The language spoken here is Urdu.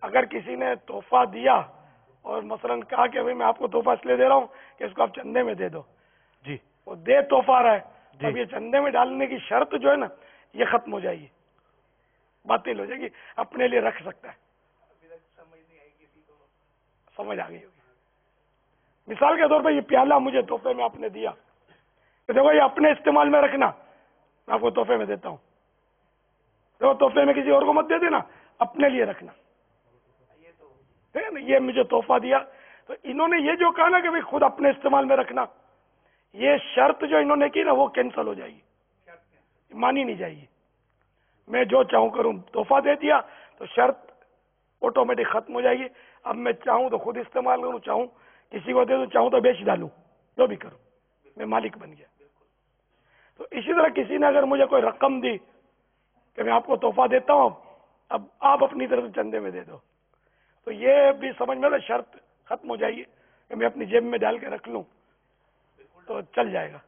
اگر کسی نے تحفہ دیا اور مثلاً کہا کہ بھائی میں آپ کو تحفہ اس لیے دے رہا ہوں کہ اس کو آپ چندے میں دے دو، جی وہ دے تحفہ رہا ہے، جی اب یہ چندے میں ڈالنے کی شرط جو ہے نا یہ ختم ہو جائے گی، باطل ہو جائے گی، اپنے لیے رکھ سکتا ہے. سمجھ آ گئی ہوگی. مثال کے طور پہ یہ پیالہ مجھے تحفے میں آپ نے دیا کہ دیکھو یہ اپنے استعمال میں رکھنا، میں آپ کو تحفے میں دیتا ہوں، دیکھو تحفے میں کسی اور کو مت دے دینا، اپنے لیے رکھنا. یہ مجھے تحفہ دیا، تو انہوں نے یہ جو کہا نا کہ بھائی خود اپنے استعمال میں رکھنا، یہ شرط جو انہوں نے کی نا وہ کینسل ہو جائے گی، مانی نہیں جائے گی. میں جو چاہوں کروں، تحفہ دے دیا تو شرط آٹومیٹک ختم ہو جائے گی. اب میں چاہوں تو خود استعمال کروں، چاہوں کسی کو دے دوں، چاہوں تو بیچ ڈالوں، جو بھی کروں میں مالک بن گیا. تو اسی طرح کسی نے اگر مجھے کوئی رقم دی کہ میں آپ کو تحفہ دیتا ہوں، اب آپ اپنی طرف سے چندے میں دے دو، تو یہ بھی سمجھ میں شرط ختم ہو جائے گی کہ میں اپنی جیب میں ڈال کے رکھ لوں تو چل جائے گا.